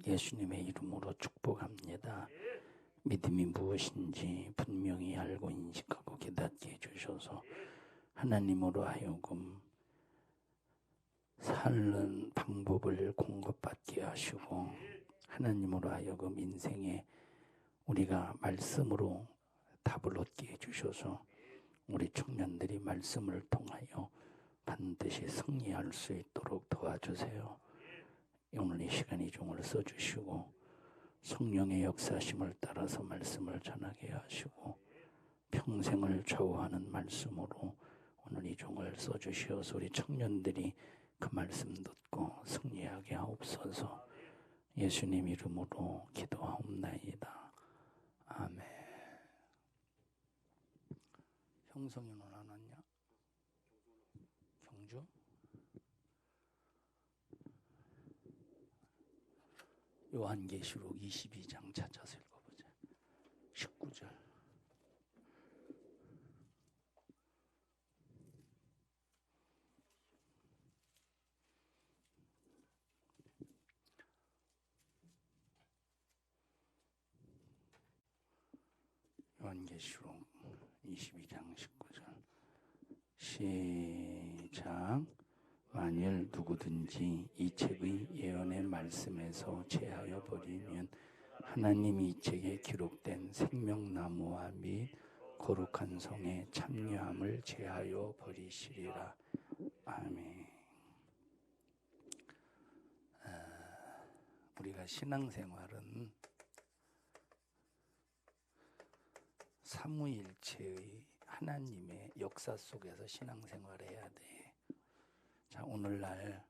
예수님의 이름으로 축복합니다. 믿음이 무엇인지 분명히 알고 인식하고 깨닫게 해주셔서 하나님으로 하여금 사는 방법을 공급받게 하시고 하나님으로 하여금 인생에 우리가 말씀으로 답을 얻게 해주셔서 우리 청년들이 말씀을 통하여 반드시 승리할 수 있도록 도와주세요. 오늘 이 시간 이 종을 써주시고 성령의 역사심을 따라서 말씀을 전하게 하시고 평생을 좌우하는 말씀으로 오늘 이 종을 써주시어서 우리 청년들이 그 말씀 듣고 승리하게 하옵소서. 예수님 이름으로 기도하옵나이다. 아멘. 형성이는 안 왔냐? 경주? 요한계시록 22장 찾아서 읽어보자. 19절. 요한계시록 22장 19절. 시작. 만일 누구든지 이 책의 예언의 말씀에서 제하여 버리면 하나님이 이 책에 기록된 생명나무와 및 거룩한 성에 참여함을 제하여 버리시리라. 아멘. 우리가 신앙생활은 삼위일체의 하나님의 역사 속에서 신앙생활을 해야 돼. 자, 오늘날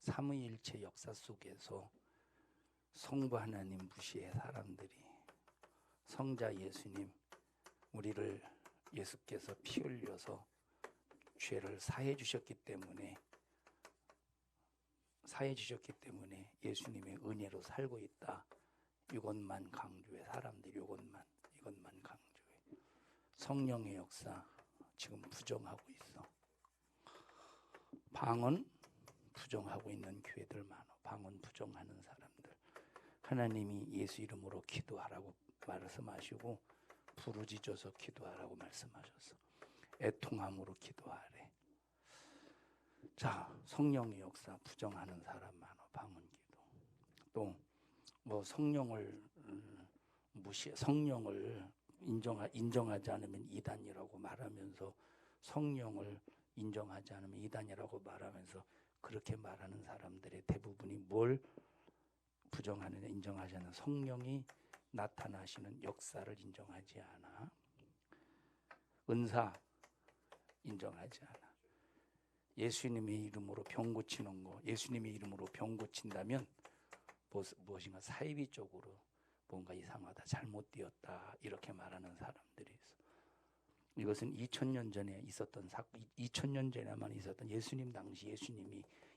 삼위일체 역사 속에서 성부 하나님 무시해 사람들이 성자 예수님 우리를 예수께서 피 흘려서 죄를 사해 주셨기 때문에 예수님의 은혜로 살고 있다. 이것만 강조해. 사람들이 이것만 강조해. 성령의 역사 지금 부정하고 있어. 방언 부정하고 있는 교회들 많아. 방언 부정하는 사람들. 하나님이 예수 이름으로 기도하라고 말씀하시고 부르짖어서 기도하라고 말씀하셨어. 애통함으로 기도하래. 자, 성령의 역사 부정하는 사람 많아. 방언 기도. 또 뭐 성령을 인정하지 않으면 이단이라고 말하면서 성령을 인정하지 않으면 이단이라고 말하면서 그렇게 말하는 사람들의 대부분이 뭘 부정하느냐, 인정하지 않는 성령이 나타나시는 역사를 인정하지 않아. 은사 인정하지 않아. 예수님의 이름으로 병 고치는 거, 예수님의 이름으로 병 고친다면 무엇인가 사이비적으로 뭔가 이상하다, 잘못되었다 이렇게 말하는 사람들이 있어. 이것은 2000년 전에 있었던 2000년 전에만 있었던 예수님 당시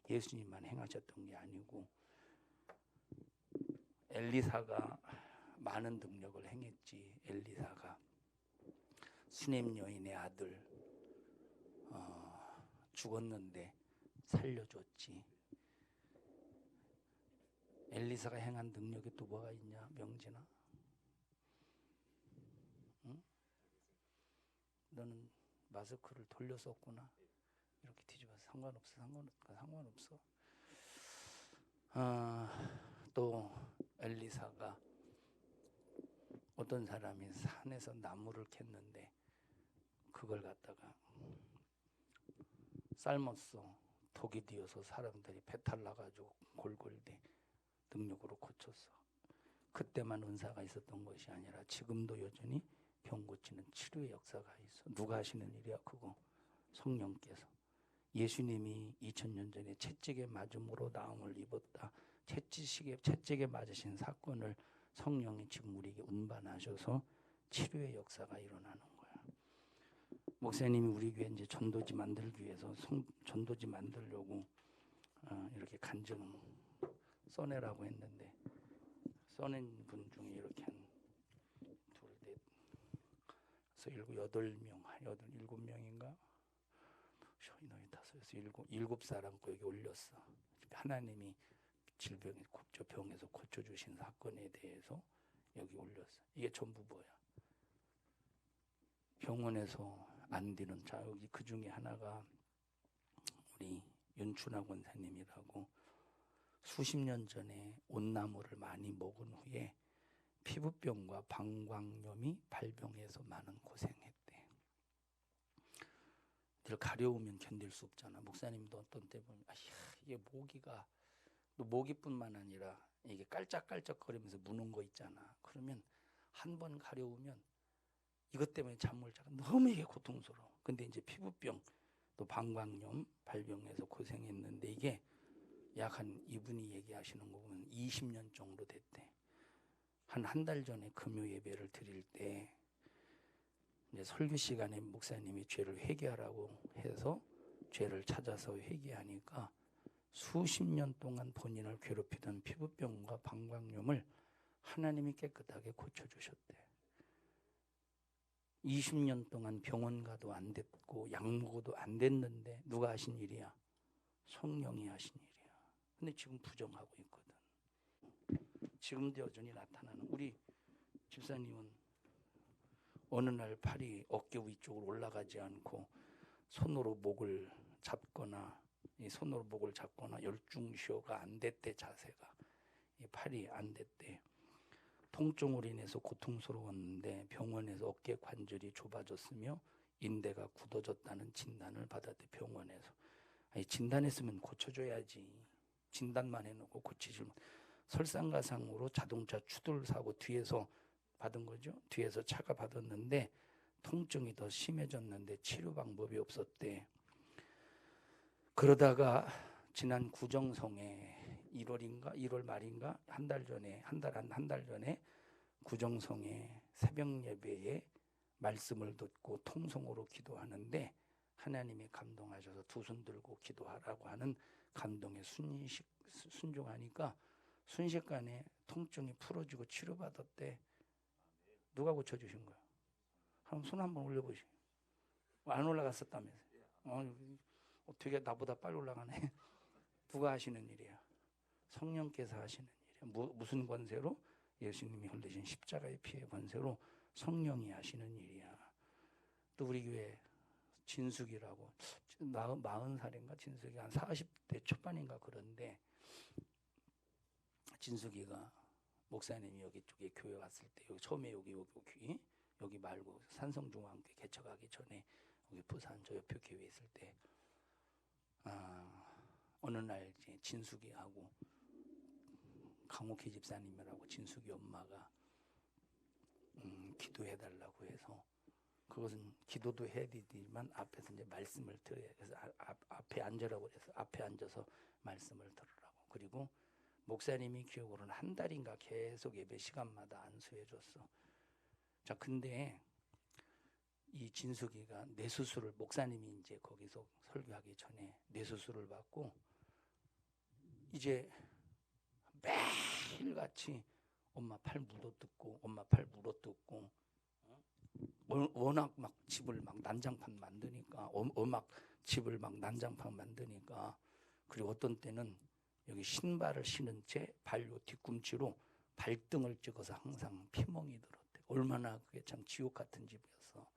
예수님만 행하셨던 게 아니고 엘리사가 많은 능력을 행했지. 엘리사가 수넴 여인의 아들 죽었는데 살려줬지. 엘리사가 행한 능력이 또 뭐가 있냐, 명진아? 응? 너는 마스크를 돌려 썼구나. 이렇게 뒤집어서 상관없어. 또 엘리사가 어떤 사람이 산에서 나무를 캤는데 그걸 갖다가 삶았어. 독이 되어서 사람들이 배탈 나가지고 골골대. 능력으로 고쳤어. 그때만 은사가 있었던 것이 아니라 지금도 여전히 병 고치는 치료의 역사가 있어. 누가 하시는 일이야 그거? 성령께서. 예수님이 2000년 전에 채찍에 맞음으로 나음을 입었다. 채찍에 맞으신 사건을 성령이 지금 우리에게 운반하셔서 치료의 역사가 일어나는 거야. 목사님이 우리 교회 이제 전도지 만들기 위해서 전도지 만들려고 이렇게 간증 써내라고 했는데 써낸 분 중에 이렇게 한 둘, 넷, 여덟 명, 일곱 명인가? 너희 다섯에서 일곱 사람 거 여기 올렸어. 하나님이 질병에 저 병에서 고쳐주신 사건에 대해서 여기 올렸어. 이게 전부 뭐야? 병원에서 안 되는 자 여기 그 중에 하나가 우리 윤춘하 권사님이라고 수십 년 전에 온나무를 많이 먹은 후에 피부병과 방광염이 발병해서 많은 고생했대. 늘 가려우면 견딜 수 없잖아. 목사님도 어떤 때 보면 이게 모기가 또 모기뿐만 아니라 이게 깔짝깔짝거리면서 무는 거 있잖아. 그러면 한 번 가려우면 이것 때문에 잠 못 자고 너무 이게 고통스러워. 근데 이제 피부병 또 방광염 발병해서 고생했는데 이게 약 한 이분이 얘기하시는 거 보면 20년 정도 됐대. 한 달 전에 금요 예배를 드릴 때 이제 설교 시간에 목사님이 죄를 회개하라고 해서 죄를 찾아서 회개하니까 수십 년 동안 본인을 괴롭히던 피부병과 방광염을 하나님이 깨끗하게 고쳐주셨대. 20년 동안 병원 가도 안 됐고 약 먹어도 안 됐는데 누가 하신 일이야? 성령이 하신 일이야. 근데 지금 부정하고 있거든. 지금도 여전히 나타나는. 우리 집사님은 어느 날 팔이 어깨 위쪽으로 올라가지 않고 손으로 목을 잡거나 열중시호가 안 됐대. 자세가 이 팔이 안 됐대. 통증으로 인해서 고통스러웠는데 병원에서 어깨 관절이 좁아졌으며 인대가 굳어졌다는 진단을 받았대. 병원에서. 아니, 진단했으면 고쳐줘야지. 진단만 해놓고 고치지 못. 설상가상으로 자동차 추돌 사고 뒤에서 받은 거죠. 뒤에서 차가 받았는데 통증이 더 심해졌는데 치료 방법이 없었대. 그러다가 지난 구정성에 1월 말인가 한 달 전에 구정성에 새벽 예배에 말씀을 듣고 통성으로 기도하는데 하나님이 감동하셔서 두 손 들고 기도하라고 하는 감동에 순종하니까 순식간에 통증이 풀어지고 치료받았대. 누가 고쳐주신 거야? 한번 손 한번 올려보시오. 안 올라갔었다면서요. 어떻게 나보다 빨리 올라가네. 누가 하시는 일이야? 성령께서 하시는 일이야. 무슨 권세로? 예수님이 흘리신 십자가의 피의 권세로 성령이 하시는 일이야. 또 우리 교회 진숙이라고 40살인가 진숙이 한 40대 초반인가 그런데 진숙이가 목사님이 여기 쪽에 교회 왔을 때 여기 처음에 여기 말고 산성중앙교회 개척하기 전에 여기 부산 저 옆에 교회 있을 때 어느 날 이제 진숙이하고 강옥희 집사님이라고 진숙이 엄마가 기도해달라고 해서 그것은 기도도 해야 되지만 앞에서 이제 말씀을 들어야 그래서 앞에 앉으라고 그래서 앞에 앉아서 말씀을 들으라고. 그리고 목사님이 기억으로는 한 달인가 계속 예배 시간마다 안수해 줬어. 자, 근데 이 진숙이가 뇌수술을 목사님이 이제 거기서 설교하기 전에 뇌수술을 받고 이제 매일같이 엄마 팔 물어뜯고 워낙 막 집을 막 난장판 만드니까 집을 막 난장판 만드니까 그리고 어떤 때는 여기 신발을 신은 채 발요 뒤꿈치로 발등을 찍어서 항상 피멍이 들었대. 얼마나 그게 참 지옥 같은 집이었어.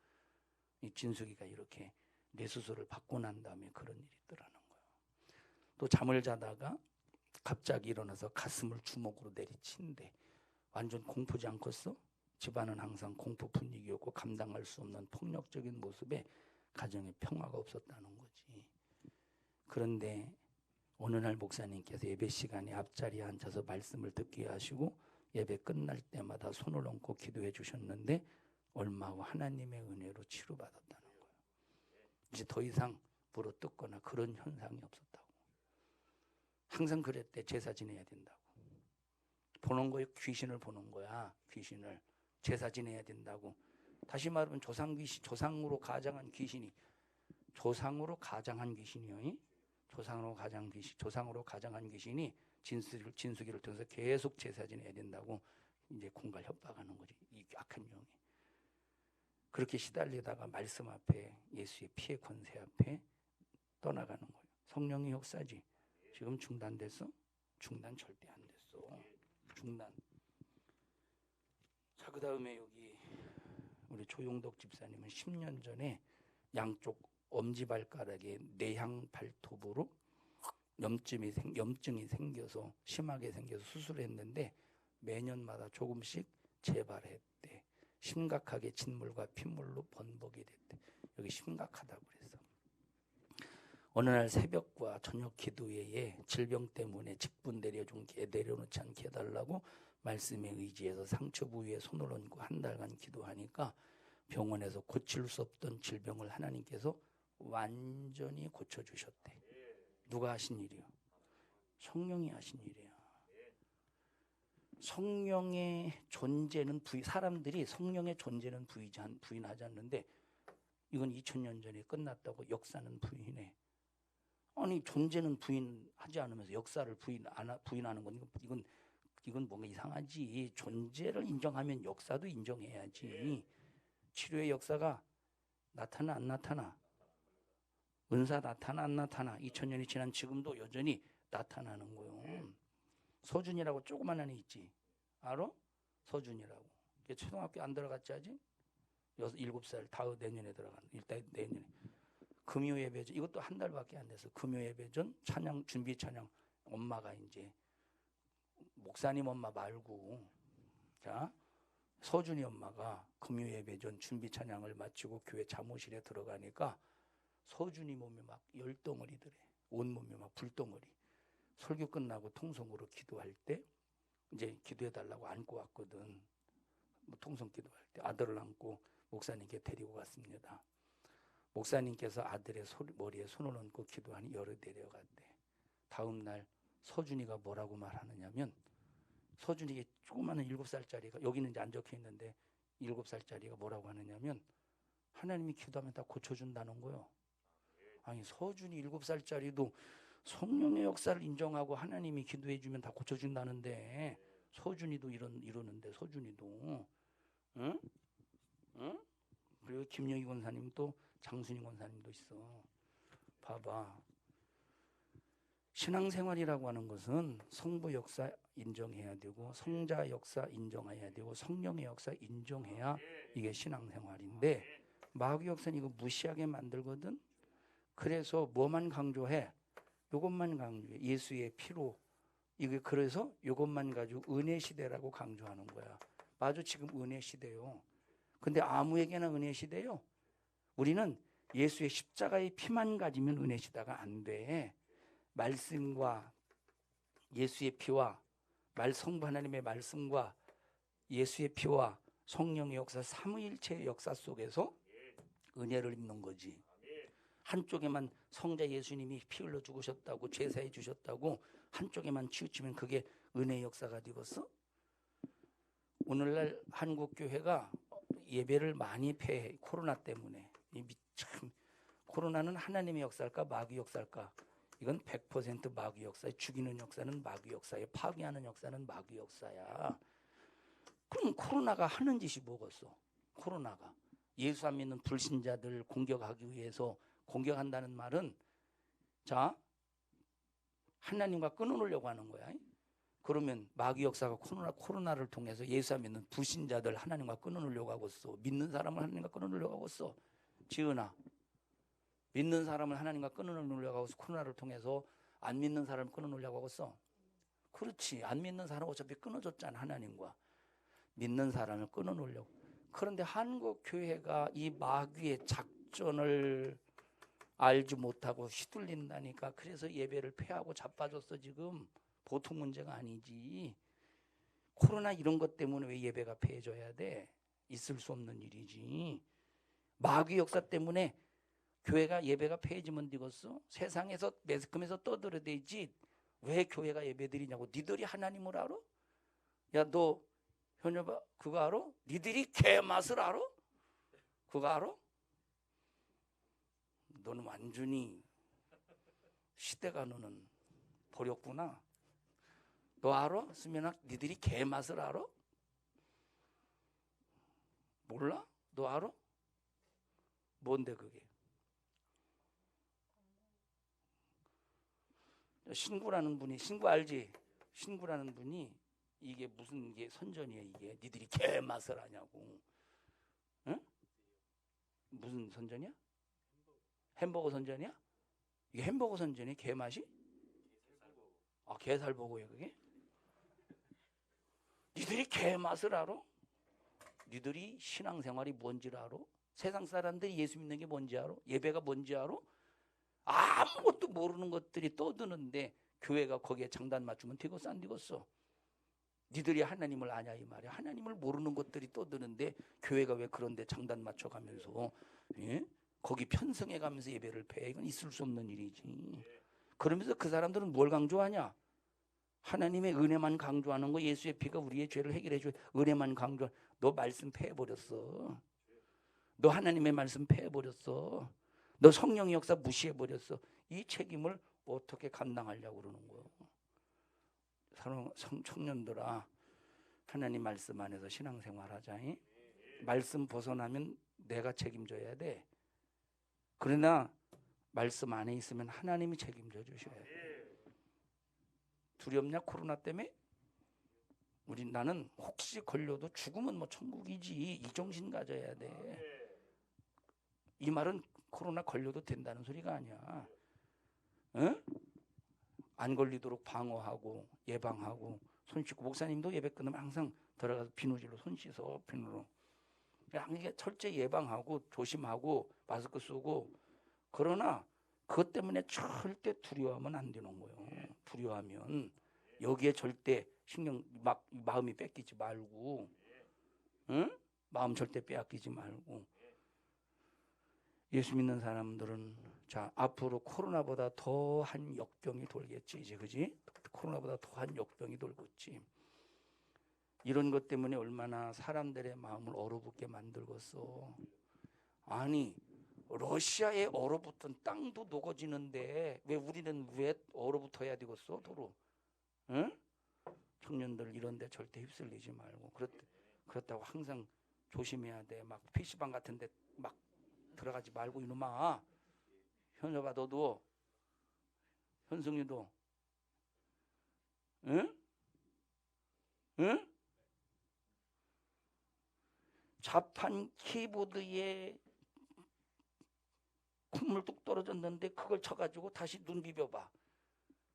이 진숙이가 이렇게 뇌수술을 받고 난 다음에 그런 일이 있더라는 거예요. 또 잠을 자다가 갑자기 일어나서 가슴을 주먹으로 내리친대. 완전 공포지 않겠어? 집안은 항상 공포 분위기였고 감당할 수 없는 폭력적인 모습에 가정에 평화가 없었다는 거지. 그런데 어느 날 목사님께서 예배 시간에 앞자리에 앉아서 말씀을 듣게 하시고 예배 끝날 때마다 손을 얹고 기도해 주셨는데 얼마 후 하나님의 은혜로 치료받았다는 거예요. 이제 더 이상 물어뜯거나 그런 현상이 없었다고. 항상 그랬대. 제사 지내야 된다고. 보는 거에 귀신을 보는 거야. 귀신을. 제사 지내야 된다고. 다시 말하면 조상으로 가장한 귀신이요. 조상으로 가장한 귀신이 진숙이를 통해서 계속 제사 지내야 된다고 이제 공갈 협박하는 거지. 이 악한 영이. 그렇게 시달리다가 말씀 앞에 예수의 피의 권세 앞에 떠나가는 거예요. 성령의 역사지. 지금 중단됐어? 중단 절대 안 됐어. 중단. 자, 그 다음에 여기 우리 조용덕 집사님은 10년 전에 양쪽 엄지발가락에 내향 발톱으로 염증이 생겨서 심하게 생겨서 수술했는데 매년마다 조금씩 재발했대. 심각하게 진물과 핏물로 번복이 됐대. 여기 심각하다고 그랬어. 어느 날 새벽과 저녁 기도회에 질병 때문에 직분 내려놓지 않게 해달라고 말씀에 의지해서 상처 부위에 손을 얹고 한 달간 기도하니까 병원에서 고칠 수 없던 질병을 하나님께서 완전히 고쳐주셨대. 누가 하신 일이요? 성령이 하신 일이야. 성령의 존재는 사람들이 성령의 존재는 부인하지 않는데 이건 2000년 전에 끝났다고 역사는 부인해. 아니 존재는 부인하지 않으면서 역사를 부인하는 건 이건 뭔가 이상하지. 존재를 인정하면 역사도 인정해야지. 치료의 역사가 나타나 안 나타나? 은사 나타나 안 나타나? 2000년이 지난 지금도 여전히 나타나는 거요. 서준이라고 조그만 애 있지. 알아? 서준이라고. 초등학교 안 들어갔지 아직? 7살 다음 내년에 들어가는. 일단 내년에. 금요 예배전 이것도 한 달밖에 안 돼서 금요 예배전 찬양 준비 찬양 엄마가 이제 목사님 엄마 말고 자 서준이 엄마가 금요 예배전 준비 찬양을 마치고 교회 사무실에 들어가니까 서준이 몸이 막 열덩어리더래. 온몸이 막 불덩어리. 설교 끝나고 통성으로 기도할 때 이제 기도해달라고 안고 왔거든. 통성 기도할 때 아들을 안고 목사님께 데리고 갔습니다. 목사님께서 아들의 머리에 손을 얹고 기도하니 열이 내려갔대. 다음 날 서준이가 뭐라고 말하느냐면 서준이가 조그마한 7살짜리가 여기는 이제 안 적혀 있는데 7살짜리가 뭐라고 하느냐면 하나님이 기도하면 다 고쳐준다는 거요. 아니 서준이 7살짜리도 성령의 역사를 인정하고 하나님이 기도해주면 다 고쳐준다는데 서준이도 이러는데 서준이도 응? 응? 그리고 김영희 권사님도 장순희 권사님도 있어. 봐봐. 신앙생활이라고 하는 것은 성부 역사 인정해야 되고 성자 역사 인정해야 되고 성령의 역사 인정해야 이게 신앙생활인데 마귀 역사는 이거 무시하게 만들거든. 그래서 뭐만 강조해? 이것만 강조해. 예수의 피로. 이게 그래서 이것만 가지고 은혜 시대라고 강조하는 거야. 맞아, 지금 은혜 시대요. 근데 아무에게나 은혜 시대요. 우리는 예수의 십자가의 피만 가지면 은혜 시대가 안 돼. 말씀과 예수의 피와 성부 하나님의 말씀과 예수의 피와 성령의 역사 삼위일체의 역사 속에서 은혜를 입는 거지. 한쪽에만 성자 예수님이 피 흘려 죽으셨다고 제사해 주셨다고 한쪽에만 치우치면 그게 은혜의 역사가 되겠어? 오늘날 한국교회가 예배를 많이 폐해. 코로나 때문에. 참 코로나는 하나님의 역사일까 마귀 역사일까? 이건 100% 마귀 역사야. 죽이는 역사는 마귀 역사야. 파괴하는 역사는 마귀 역사야. 그럼 코로나가 하는 짓이 뭐겠어? 코로나가 예수 안 믿는 불신자들 공격하기 위해서 공격한다는 말은 자 하나님과 끊어놓으려고 하는 거야. 그러면 마귀 역사가 코로나를 통해서 예수 안 믿는 불신자들 하나님과 끊어놓으려고 하고 있어. 믿는 사람을 하나님과 끊어놓으려고 하고 있어. 지은아, 믿는 사람을 하나님과 끊어놓으려고 하고 있어. 코로나를 통해서 안 믿는 사람을 끊어놓으려고 하고 있어. 그렇지. 안 믿는 사람 어차피 끊어졌잖아. 하나님과. 믿는 사람을 끊어놓으려고. 그런데 한국 교회가 이 마귀의 작전을 알지 못하고 휘둘린다니까. 그래서 예배를 폐하고 자빠졌어. 지금 보통 문제가 아니지. 코로나 이런 것 때문에 왜 예배가 폐해져야 돼? 있을 수 없는 일이지. 마귀 역사 때문에 교회가 예배가 폐해지면 되겠어? 세상에서 매스컴에서 떠들어대지 왜 교회가 예배드리냐고. 니들이 하나님을 알아? 야, 너 현여봐 그거 알아? 니들이 개맛을 알아? 그거 알아? 너는 완전히 시대가 너는 버렸구나. 너 알아? 수면아, 니들이 개맛을 알아? 몰라? 너 알아? 뭔데 그게? 신구라는 분이, 신구 알지? 신구라는 분이 이게 무슨 이게 선전이야 이게 니들이 개 맛을 아냐고. 응? 무슨 선전이야? 햄버거 선전이야? 이게 햄버거 선전이 개 맛이? 아 게살버거야 그게? 니들이 개 맛을 알아? 니들이 신앙생활이 뭔지를 알아? 세상 사람들이 예수 믿는 게 뭔지 알아? 예배가 뭔지 알아? 아무것도 모르는 것들이 떠드는데 교회가 거기에 장단 맞추면 되겠어 안 되겠어? 니들이 하나님을 아냐 이 말이야. 하나님을 모르는 것들이 떠드는데 교회가 왜 그런데 장단 맞춰가면서 예? 거기 편성해가면서 예배를 배. 이건 있을 수 없는 일이지. 그러면서 그 사람들은 뭘 강조하냐? 하나님의 은혜만 강조하는 거. 예수의 피가 우리의 죄를 해결해 줘. 은혜만 강조. 너 말씀 패해버렸어. 너 하나님의 말씀 패해버렸어. 너 성령의 역사 무시해버렸어. 이 책임을 어떻게 감당하려고 그러는 거야. 청년들아, 하나님 말씀 안에서 신앙생활 하자. 말씀 벗어나면 내가 책임져야 돼. 그러나 말씀 안에 있으면 하나님이 책임져 주셔야 돼. 두렵냐 코로나 때문에? 나는 혹시 걸려도 죽으면 뭐 천국이지 이 정신 가져야 돼. 이 말은 코로나 걸려도 된다는 소리가 아니야. 응? 안 걸리도록 방어하고 예방하고 손 씻고, 목사님도 예배 끝나면 항상 들어가서 비누질로 손 씻어. 비누로. 이게 철저히 예방하고 조심하고 마스크 쓰고. 그러나 그것 때문에 절대 두려워하면 안 되는 거예요. 두려워하면 여기에 절대 마음이 뺏기지 말고, 응? 마음 절대 빼앗기지 말고. 예수 믿는 사람들은 자 앞으로 코로나보다 더한 역병이 돌겠지 이제, 그지? 코로나보다 더한 역병이 돌겠지. 이런 것 때문에 얼마나 사람들의 마음을 얼어붙게 만들겠어. 아니 러시아에 얼어붙은 땅도 녹아지는데 왜 우리는 왜 얼어붙어야 되겠어 도로? 응? 청년들 이런 데 절대 휩쓸리지 말고. 그렇다고 항상 조심해야 돼. 막 PC방 같은 데 막 들어가지 말고 이놈아. 현여봐 너도, 현승이도, 응? 응? 자판 키보드에 콧물 뚝 떨어졌는데 그걸 쳐가지고 다시 눈 비벼봐.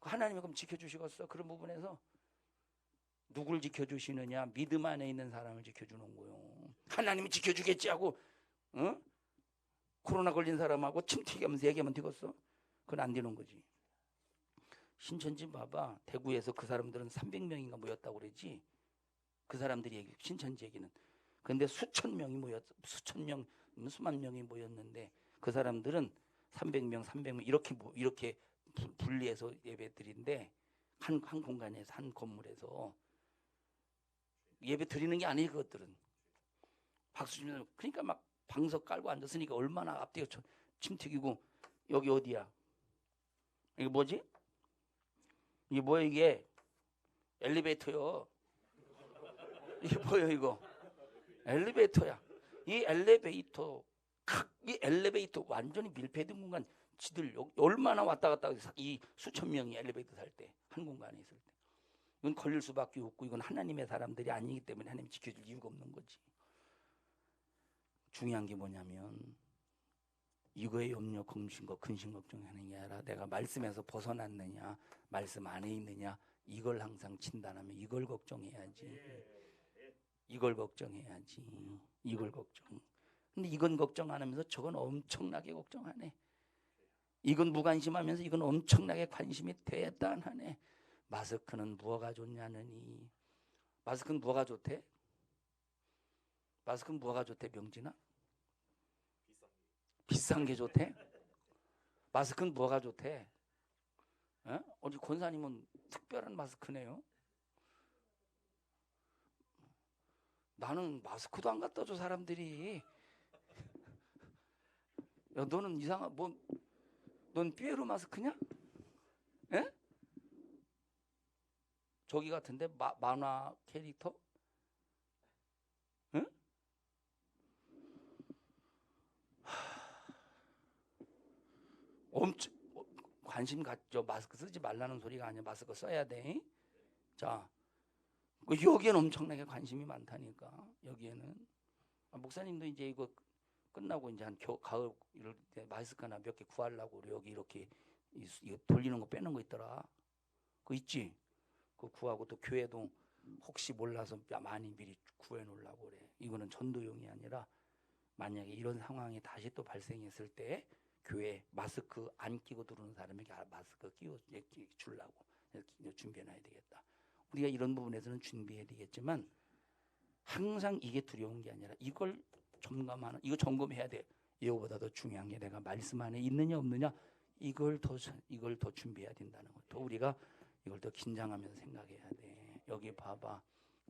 하나님이 그럼 지켜주시겠어? 그런 부분에서 누굴 지켜주시느냐? 믿음 안에 있는 사람을 지켜주는 거요. 하나님이 지켜주겠지 하고 코로나 걸린 사람하고 침 튀기면서 얘기하면 되겠어? 그건 안 되는 거지. 신천지 봐봐. 대구에서 그 사람들은 300명인가 모였다고 그러지. 그 사람들이 얘기, 신천지 얘기는. 그런데 수천 명이 수만 명이 모였는데 그 사람들은 300명 이렇게 분리해서 예배 드린데 한 공간에서, 한 건물에서 예배 드리는 게 아니에요. 그것들은 박수 치면서. 그러니까 막 방석 깔고 앉았으니까 얼마나 앞뒤가 침 튀기고. 여기 어디야? 이게 뭐지? 이게 뭐야 이게? 엘리베이터요. 이게 뭐야 이거? 엘리베이터야. 이 엘리베이터 완전히 밀폐된 공간. 지들 얼마나 왔다 갔다 이 수천 명이 엘리베이터 탈 때, 한 공간에 있을 때. 이건 걸릴 수밖에 없고, 이건 하나님의 사람들이 아니기 때문에 하나님 지켜줄 이유가 없는 거지. 중요한 게 뭐냐면 이거에 염려, 근심 걱정하는 게 아니라 내가 말씀에서 벗어났느냐, 말씀 안에 있느냐, 이걸 항상 진단하면 이걸 걱정해야지. 이걸 걱정해야지. 이걸 걱정. 근데 이건 걱정 안 하면서 저건 엄청나게 걱정하네. 이건 무관심하면서 이건 엄청나게 관심이 대단하네. 마스크는 뭐가 좋냐느니. 마스크는 뭐가 좋대? 마스크는 뭐가 좋대 명진아? 비싼 게 좋대? 마스크는 뭐가 좋대? 어디 권사님은 특별한 마스크네요. 나는 마스크도 안 갖다 줘 사람들이. 야 너는 이상한 넌 삐에로 마스크냐? 에? 저기 같은데 만화 캐릭터? 응? 엄청 관심 갖죠. 마스크 쓰지 말라는 소리가 아니야. 마스크 써야 돼. 자, 여기에는 엄청나게 관심이 많다니까. 여기에는 목사님도 이제 이거 끝나고 이제 한 가을 이럴 때 마스크나 몇 개 구하려고 우리 여기 이렇게 이거 돌리는 거 빼는 거 있더라. 그거 있지? 그거 구하고 또 교회도 혹시 몰라서 많이 미리 구해 놓으려고 그래. 이거는 전도용이 아니라 만약에 이런 상황이 다시 또 발생했을 때 교회 마스크 안 끼고 들어오는 사람에게 마스크 끼워 주려고 준비해 놔야 되겠다. 우리가 이런 부분에서는 준비해야 되겠지만 항상 이게 두려운 게 아니라 이걸 이거 점검해야 돼. 이거보다 더 중요한 게 내가 말씀 안에 있느냐 없느냐 이걸 더 준비해야 된다는 거. 또 우리가 이걸 더 긴장하면서 생각해야 돼. 여기 봐봐.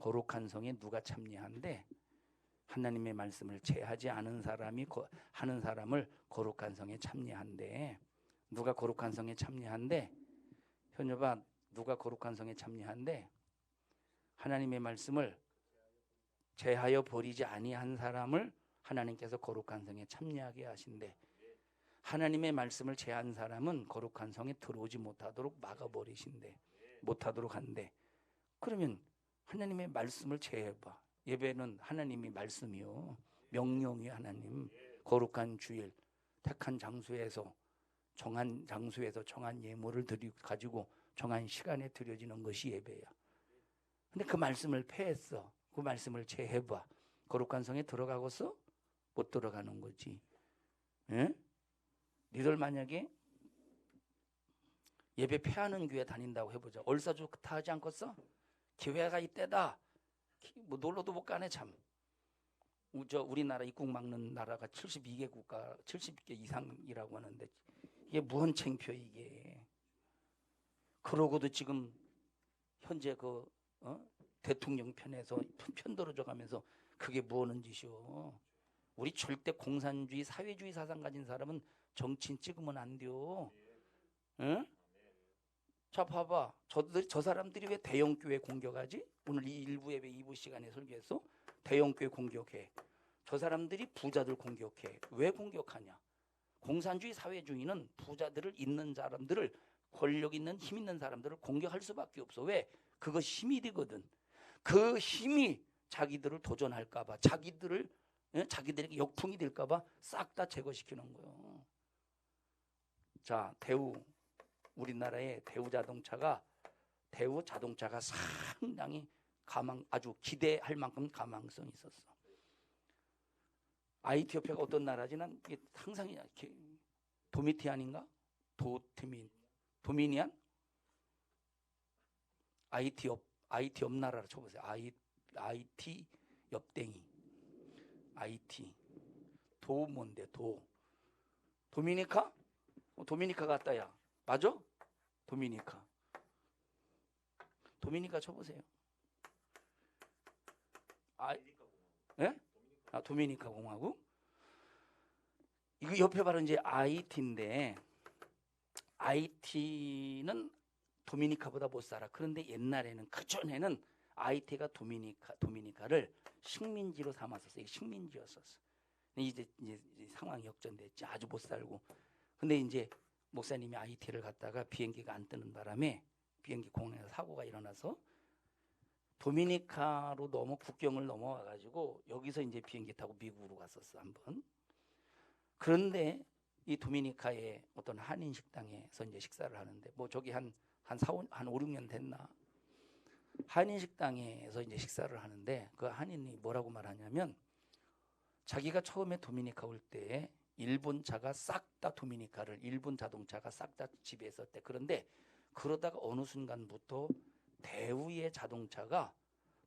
거룩한 성에 누가 참여한데 하나님의 말씀을 제하지 않은 사람이 하는 사람을 거룩한 성에 참여한대. 누가 거룩한 성에 참여한대? 현여봐, 누가 거룩한 성에 참여한대? 하나님의 말씀을 제하여 버리지 아니한 사람을 하나님께서 거룩한 성에 참여하게 하신대. 하나님의 말씀을 제한 사람은 거룩한 성에 들어오지 못하도록 막아버리신대. 못하도록 한대. 그러면 하나님의 말씀을 제해봐. 예배는 하나님이 말씀이요. 명령이 하나님. 거룩한 주일, 택한 장소에서 정한 장소에서 정한 예물을 가지고 정한 시간에 드려지는 것이 예배야. 근데 그 말씀을 폐했어. 그 말씀을 제해봐. 거룩한 성에 들어가고서 못 들어가는 거지. 예? 니들 만약에 예배 폐하는 교회 다닌다고 해보자. 얼싸좋다 하지 않겠어? 기회가 이때다. 뭐 놀러도 못 가네 참. 우리나라 입국 막는 나라가 72개 국가 70개 이상이라고 하는데 이게 무슨 창피해 이게. 그러고도 지금 현재 대통령 편에서 편들어져 가면서 그게 무엇는 짓이오. 우리 절대 공산주의 사회주의 사상 가진 사람은 정치인 찍으면 안 돼요. 응? 자 봐봐. 저 사람들이 왜 대형교회 공격하지? 오늘 이 일부 예배 2부 시간에 설교했어. 대형교회 공격해. 저 사람들이 부자들 공격해. 왜 공격하냐? 공산주의 사회주의는 부자들을 있는 사람들을 권력 있는 힘 있는 사람들을 공격할 수밖에 없어. 왜? 그거 힘이 되거든. 그 힘이 자기들을 도전할까 봐 자기들에게 역풍이 될까 봐 싹 다 제거시키는 거예요. 자, 우리나라의 대우 자동차가 상당히 아주 기대할 만큼 가망성이 있었어. 아이티오피아가 어떤 나라지? 난 항상 도미티안인가? 도미니안? IT 옆 나라로 쳐보세요. IT 옆댕이. IT. 뭔데? 도미니카? 도미니카 같다 야. 맞아? 도미니카 쳐보세요. 예? 도미니카 공화국? 이거 옆에 바로 이제 IT인데 IT는 도미니카보다 못 살아. 그런데 옛날에는 그전에는 IT가 도미니카를 식민지로 삼았었어. 이게 식민지였었어. 이제 상황이 역전됐지. 아주 못 살고. 근데 이제 목사님이 IT를 갔다가 비행기가 안 뜨는 바람에 비행기 공항에서 사고가 일어나서 도미니카로 국경을 넘어와가지고 여기서 이제 비행기 타고 미국으로 갔었어 한번. 그런데 이 도미니카의 어떤 한인 식당에서 이제 식사를 하는데 저기 한 5, 6년 됐나? 한인 식당에서 이제 식사를 하는데 그 한인이 뭐라고 말하냐면 자기가 처음에 도미니카 올 때 일본 자동차가 싹 다 지배했었대. 그런데 그러다가 어느 순간부터 대우의 자동차가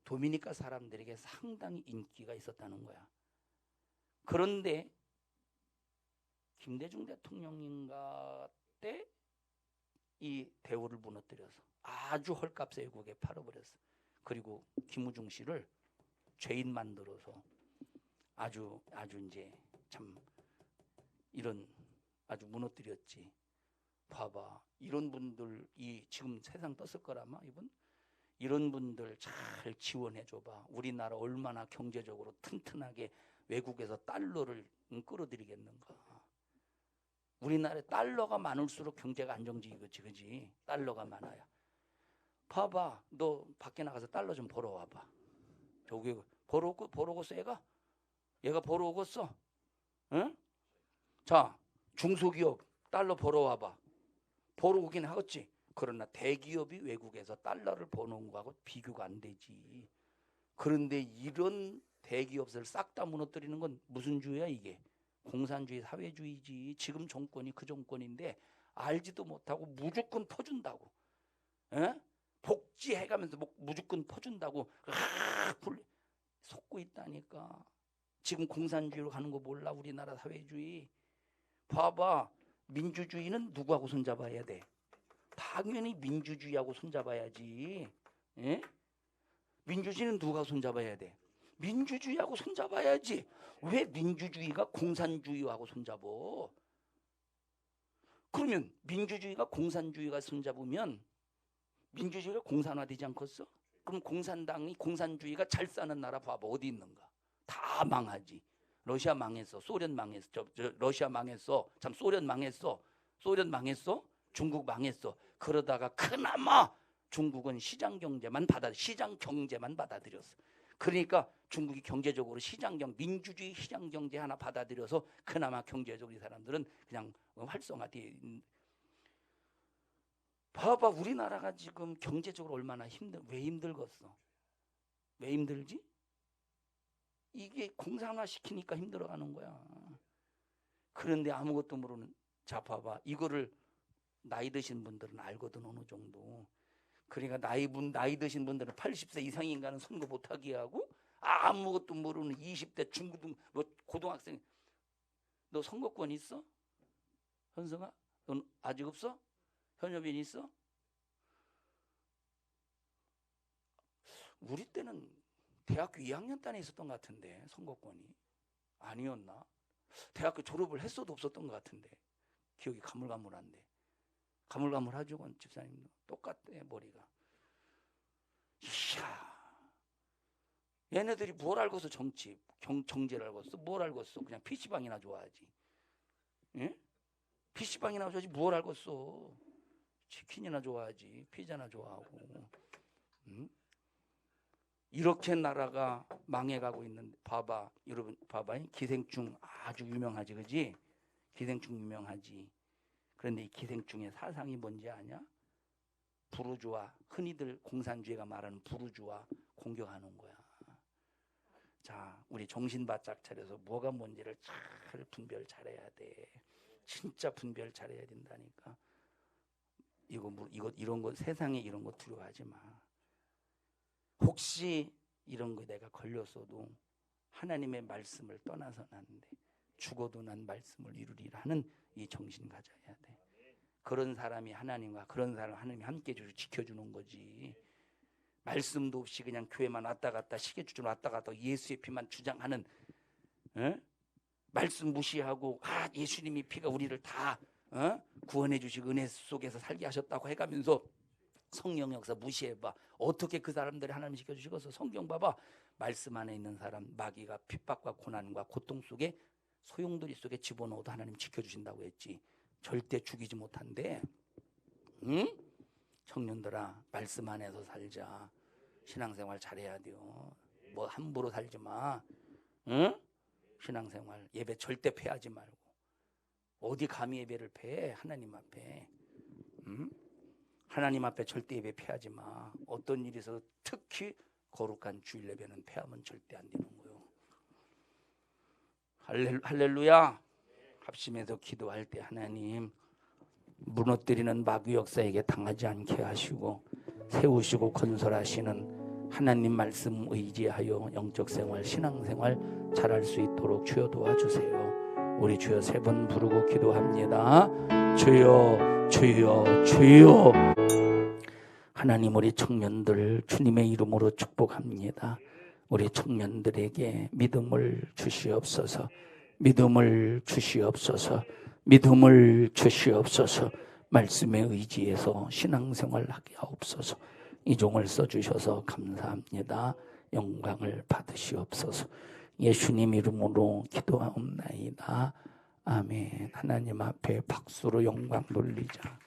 도미니카 사람들에게 상당히 인기가 있었다는 거야. 그런데 김대중 대통령인가 때 이 대우를 무너뜨려서 아주 헐값에 외국에 팔아버렸어. 그리고 김우중 씨를 죄인 만들어서 아주 이제 참 이런 아주 무너뜨렸지. 봐봐. 이런 분들이 지금 세상 떴을 거라마 이분. 이런 분들 잘 지원해 줘봐. 우리나라 얼마나 경제적으로 튼튼하게 외국에서 달러를 끌어들이겠는가. 우리나라에 달러가 많을수록 경제가 안정적이겠지, 그지? 달러가 많아야. 봐봐, 너 밖에 나가서 달러 좀 벌어와봐. 저기 벌어오겠어 얘가 벌어오겠어? 응? 자, 중소기업 달러 벌어와봐. 벌어오긴 하겠지. 그러나 대기업이 외국에서 달러를 버는 거하고 비교가 안 되지. 그런데 이런 대기업을 싹 다 무너뜨리는 건 무슨 주의야 이게? 공산주의 사회주의지. 지금 정권이 그 정권인데 알지도 못하고 무조건 퍼준다고. 에? 복지해가면서 무조건 퍼준다고 속고 있다니까. 지금 공산주의로 가는 거 몰라? 우리나라 사회주의. 봐봐, 민주주의는 누구하고 손잡아야 돼? 당연히 민주주의하고 손잡아야지. 에? 민주주의는 누가 손잡아야 돼? 민주주의하고 손잡아야지. 왜 민주주의가 공산주의하고 손잡어? 그러면 민주주의가 공산주의가 손잡으면 민주주의가 공산화되지 않겠어? 그럼 공산당이 공산주의가 잘 사는 나라 봐봐 어디 있는가? 다 망하지. 러시아 망했어. 소련 망했어. 러시아 망했어. 참 소련 망했어. 소련 망했어. 중국 망했어. 그러다가 그나마 중국은 시장 경제만 받아들였어. 그러니까 중국이 경제적으로 민주주의 시장 경제 하나 받아들여서 그나마 경제적으로 이 사람들은 그냥 활성화돼. 봐봐, 우리나라가 지금 경제적으로 얼마나 왜 힘들겠어? 왜 힘들지? 이게 공산화 시키니까 힘들어가는 거야. 그런데 아무것도 모르는. 자, 봐봐, 이거를 나이 드신 분들은 알거든 어느 정도. 그러니까 나이 드신 분들은 80세 이상인가는 선거 못하게 하고 아무것도 모르는 20대 중고등 고등학생. 너 선거권 있어? 현성아? 넌 아직 없어? 현여빈 있어? 우리 때는 대학교 2학년 단에 있었던 것 같은데 선거권이 아니었나? 대학교 졸업을 했어도 없었던 것 같은데 기억이 가물가물한데. 가물가물하죠. 건 집사님도 똑같대 머리가. 이야, 얘네들이 뭘 알고서 정제를 알고서 뭘 알고서 그냥 PC방이나 좋아하지. 예? PC방이나 좋아하지 뭘 알고서. 치킨이나 좋아하지 피자나 좋아하고. 응? 이렇게 나라가 망해가고 있는데 봐봐 여러분, 봐봐, 기생충 아주 유명하지, 그지? 기생충 유명하지. 그런데 이 기생충의 사상이 뭔지 아냐? 부르주아, 흔히들 공산주의가 말하는 부르주아 공격하는 거야. 자, 우리 정신 바짝 차려서 뭐가 뭔지를 잘 분별 잘해야 돼. 진짜 분별 잘해야 된다니까. 이런 거 세상에 이런 거 두려워하지 마. 혹시 이런 거 내가 걸렸어도 하나님의 말씀을 떠나서는 안 돼. 죽어도 난 말씀을 이루리라 하는 이 정신 가져야 돼. 그런 사람이 하나님과 그런 사람 하나님이 함께 지켜주는 거지. 말씀도 없이 그냥 교회만 왔다 갔다 시계추전 왔다 갔다 예수의 피만 주장하는, 말씀 무시하고 예수님이 피가 우리를 다 구원해 주시고 은혜 속에서 살게 하셨다고 해가면서 성령 역사 무시해봐. 어떻게 그 사람들이 하나님 지켜주시겠어? 성경 봐봐. 말씀 안에 있는 사람 마귀가 핍박과 고난과 고통 속에 소용돌이 속에 집어넣어도 하나님 지켜주신다고 했지. 절대 죽이지 못한대. 응? 청년들아, 말씀 안에서 살자. 신앙생활 잘해야 돼요. 뭐 함부로 살지 마. 응? 신앙생활 예배 절대 패하지 말고. 어디 감히 예배를 패? 하나님 앞에. 응? 하나님 앞에 절대 예배 패하지 마. 어떤 일이 있어도 특히 거룩한 주일 예배는 패하면 절대 안 되는 거요. 할렐루야. 합심해서 기도할 때 하나님 무너뜨리는 마귀 역사에게 당하지 않게 하시고 세우시고 건설하시는 하나님 말씀 의지하여 영적 생활, 신앙생활 잘할 수 있도록 주여 도와주세요. 우리 주여 3번 부르고 기도합니다. 주여, 주여, 주여. 하나님, 우리 청년들 주님의 이름으로 축복합니다. 우리 청년들에게 믿음을 주시옵소서. 믿음을 주시옵소서. 믿음을 주시옵소서. 말씀에 의지해서 신앙생활 하게 하옵소서. 이 종을 써주셔서 감사합니다. 영광을 받으시옵소서. 예수님 이름으로 기도하옵나이다. 아멘. 하나님 앞에 박수로 영광 돌리자.